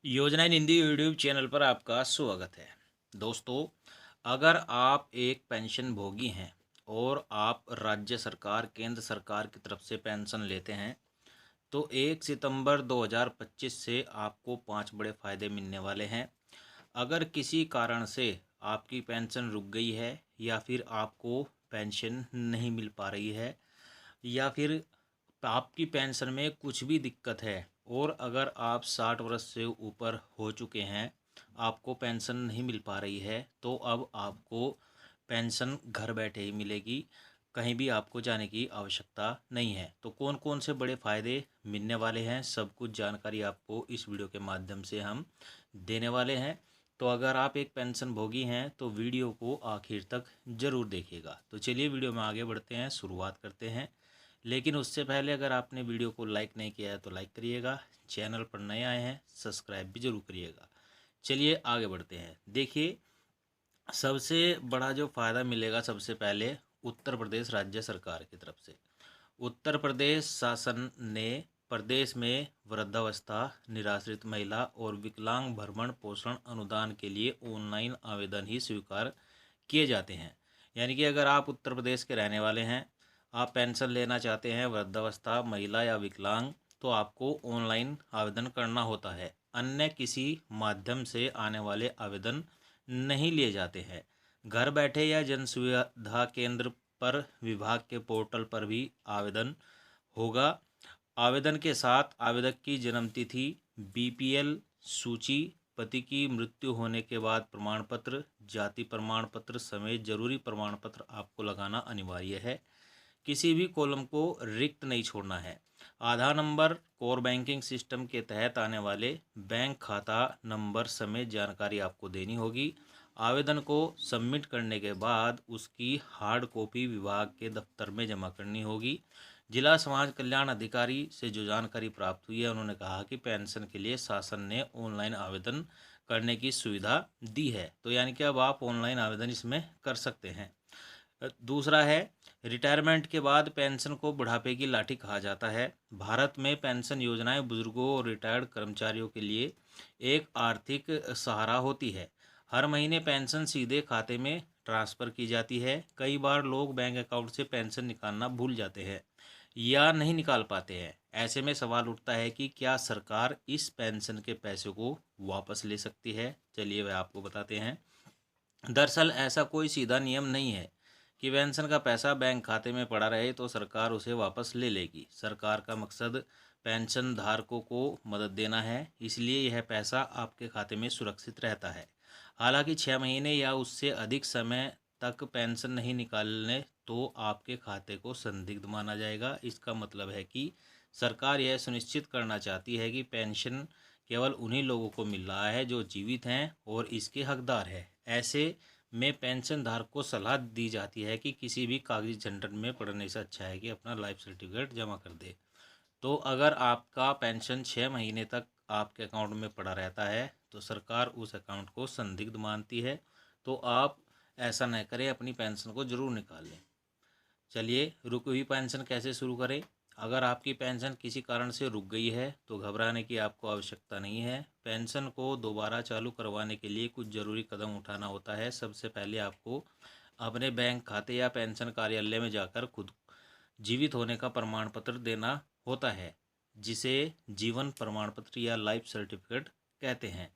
योजना इन Hindi YouTube channel पर आपका स्वागत है। दोस्तों, अगर आप एक पेंशन भोगी हैं और आप राज्य सरकार केंद्र सरकार की तरफ से पेंशन लेते हैं तो 1 सितंबर 2025 से आपको 5 बड़े फ़ायदे मिलने वाले हैं। अगर किसी कारण से आपकी पेंशन रुक गई है या फिर आपको पेंशन नहीं मिल पा रही है या फिर आपकी पेंशन में कुछ भी दिक्कत है और अगर आप 60 वर्ष से ऊपर हो चुके हैं, आपको पेंशन नहीं मिल पा रही है, तो अब आपको पेंशन घर बैठे ही मिलेगी। कहीं भी आपको जाने की आवश्यकता नहीं है। तो कौन कौन से बड़े फ़ायदे मिलने वाले हैं, सब कुछ जानकारी आपको इस वीडियो के माध्यम से हम देने वाले हैं। तो अगर आप एक पेंशन भोगी हैं तो वीडियो को आखिर तक ज़रूर देखिएगा। तो चलिए वीडियो में आगे बढ़ते हैं, शुरुआत करते हैं। लेकिन उससे पहले अगर आपने वीडियो को लाइक नहीं किया है तो लाइक करिएगा, चैनल पर नए आए हैं सब्सक्राइब भी जरूर करिएगा। चलिए आगे बढ़ते हैं। देखिए, सबसे बड़ा जो फ़ायदा मिलेगा सबसे पहले उत्तर प्रदेश राज्य सरकार की तरफ से। उत्तर प्रदेश शासन ने प्रदेश में वृद्धावस्था, निराश्रित महिला और विकलांग भरण पोषण अनुदान के लिए ऑनलाइन आवेदन ही स्वीकार किए जाते हैं। यानी कि अगर आप उत्तर प्रदेश के रहने वाले हैं, आप पेंशन लेना चाहते हैं, वृद्धावस्था, महिला या विकलांग, तो आपको ऑनलाइन आवेदन करना होता है। अन्य किसी माध्यम से आने वाले आवेदन नहीं लिए जाते हैं। घर बैठे या जन सुविधा केंद्र पर विभाग के पोर्टल पर भी आवेदन होगा। आवेदन के साथ आवेदक की जन्मतिथि, बीपीएल सूची, पति की मृत्यु होने के बाद प्रमाण पत्र, जाति प्रमाण पत्र समेत जरूरी प्रमाण पत्र आपको लगाना अनिवार्य है। किसी भी कॉलम को रिक्त नहीं छोड़ना है। आधार नंबर, कोर बैंकिंग सिस्टम के तहत आने वाले बैंक खाता नंबर समेत जानकारी आपको देनी होगी। आवेदन को सबमिट करने के बाद उसकी हार्ड कॉपी विभाग के दफ्तर में जमा करनी होगी। जिला समाज कल्याण अधिकारी से जो जानकारी प्राप्त हुई है, उन्होंने कहा कि पेंशन के लिए शासन ने ऑनलाइन आवेदन करने की सुविधा दी है। तो यानी कि अब आप ऑनलाइन आवेदन इसमें कर सकते हैं। दूसरा है, रिटायरमेंट के बाद पेंशन को बुढ़ापे की लाठी कहा जाता है। भारत में पेंशन योजनाएं बुजुर्गों और रिटायर्ड कर्मचारियों के लिए एक आर्थिक सहारा होती है। हर महीने पेंशन सीधे खाते में ट्रांसफ़र की जाती है। कई बार लोग बैंक अकाउंट से पेंशन निकालना भूल जाते हैं या नहीं निकाल पाते हैं। ऐसे में सवाल उठता है कि क्या सरकार इस पेंशन के पैसे को वापस ले सकती है। चलिए वह आपको बताते हैं। दरअसल ऐसा कोई सीधा नियम नहीं है कि पेंशन का पैसा बैंक खाते में पड़ा रहे तो सरकार उसे वापस ले लेगी। सरकार का मकसद पेंशन धारकों को मदद देना है, इसलिए यह पैसा आपके खाते में सुरक्षित रहता है। हालांकि 6 महीने या उससे अधिक समय तक पेंशन नहीं निकालने तो आपके खाते को संदिग्ध माना जाएगा। इसका मतलब है कि सरकार यह सुनिश्चित करना चाहती है कि पेंशन केवल उन्हीं लोगों को मिल रहा है जो जीवित हैं और इसके हकदार हैं। ऐसे में पेंशन धारक को सलाह दी जाती है कि किसी भी कागजी झंझट में पड़ने से अच्छा है कि अपना लाइफ सर्टिफिकेट जमा कर दे। तो अगर आपका पेंशन 6 महीने तक आपके अकाउंट में पड़ा रहता है तो सरकार उस अकाउंट को संदिग्ध मानती है। तो आप ऐसा न करें, अपनी पेंशन को ज़रूर निकाल लें। चलिए, रुकी हुई पेंशन कैसे शुरू करें। अगर आपकी पेंशन किसी कारण से रुक गई है तो घबराने की आपको आवश्यकता नहीं है। पेंशन को दोबारा चालू करवाने के लिए कुछ ज़रूरी कदम उठाना होता है। सबसे पहले आपको अपने बैंक खाते या पेंशन कार्यालय में जाकर खुद जीवित होने का प्रमाण पत्र देना होता है, जिसे जीवन प्रमाण पत्र या लाइफ सर्टिफिकेट कहते हैं।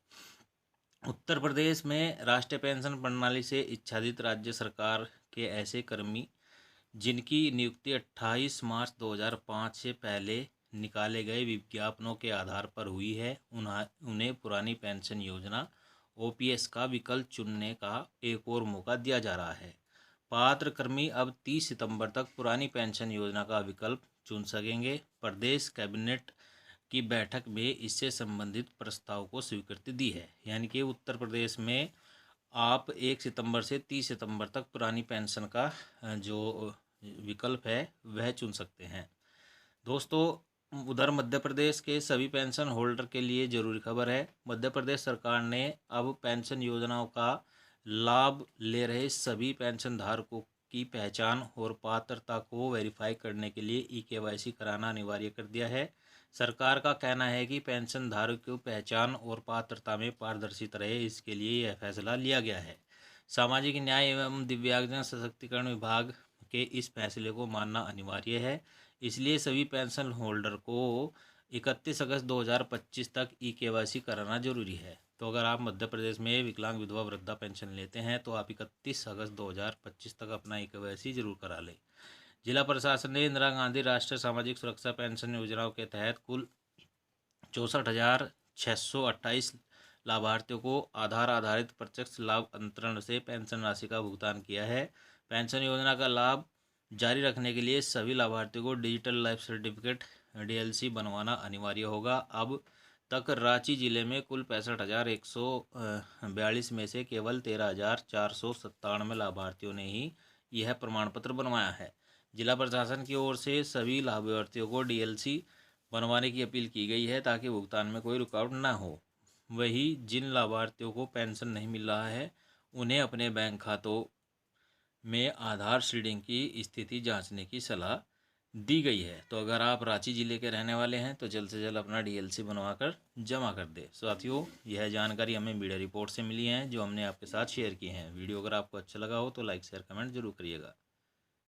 उत्तर प्रदेश में राष्ट्रीय पेंशन प्रणाली से इच्छादित राज्य सरकार के ऐसे कर्मी जिनकी नियुक्ति 28 मार्च 2005 से पहले निकाले गए विज्ञापनों के आधार पर हुई है, उन्हें पुरानी पेंशन योजना ओपीएस का विकल्प चुनने का एक और मौका दिया जा रहा है। पात्र कर्मी अब 30 सितंबर तक पुरानी पेंशन योजना का विकल्प चुन सकेंगे। प्रदेश कैबिनेट की बैठक में इससे संबंधित प्रस्ताव को स्वीकृति दी है। यानी कि उत्तर प्रदेश में आप 1 सितंबर से 30 सितंबर तक पुरानी पेंशन का जो विकल्प है वह चुन सकते हैं। दोस्तों, उधर मध्य प्रदेश के सभी पेंशन होल्डर के लिए ज़रूरी खबर है। मध्य प्रदेश सरकार ने अब पेंशन योजनाओं का लाभ ले रहे सभी पेंशन धारकों की पहचान और पात्रता को वेरीफाई करने के लिए ई केवाईसी कराना अनिवार्य कर दिया है। सरकार का कहना है कि पेंशन धारक की पहचान और पात्रता में पारदर्शिता रहे, इसके लिए यह फैसला लिया गया है। सामाजिक न्याय एवं दिव्यांगजन सशक्तिकरण विभाग के इस फैसले को मानना अनिवार्य है। इसलिए सभी पेंशन होल्डर को 31 अगस्त 2025 तक ई-केवाईसी कराना जरूरी है। तो अगर आप मध्य प्रदेश में विकलांग विधवा वृद्धा पेंशन लेते हैं तो आप 31 अगस्त 2025 तक अपना ई-केवाईसी जरूर करा लें। जिला प्रशासन ने इंदिरा गांधी राष्ट्रीय सामाजिक सुरक्षा पेंशन योजनाओं के तहत कुल 64,628 लाभार्थियों को आधार आधारित प्रत्यक्ष लाभ अंतरण से पेंशन राशि का भुगतान किया है। पेंशन योजना का लाभ जारी रखने के लिए सभी लाभार्थियों को डिजिटल लाइफ सर्टिफिकेट डीएलसी बनवाना अनिवार्य होगा। अब तक रांची जिले में कुल 65,142 में से केवल 13,497 लाभार्थियों ने ही यह प्रमाण पत्र बनवाया है। जिला प्रशासन की ओर से सभी लाभार्थियों को डीएलसी बनवाने की अपील की गई है ताकि भुगतान में कोई रुकावट न हो। वहीं जिन लाभार्थियों को पेंशन नहीं मिल रहा है उन्हें अपने बैंक खातों में आधार सीडिंग की स्थिति जांचने की सलाह दी गई है। तो अगर आप रांची ज़िले के रहने वाले हैं तो जल्द से जल्द अपना डीएलसी बनवाकर जमा कर दे। साथियों, यह जानकारी हमें मीडिया रिपोर्ट से मिली है जो हमने आपके साथ शेयर की है। वीडियो अगर आपको अच्छा लगा हो तो लाइक शेयर कमेंट जरूर करिएगा।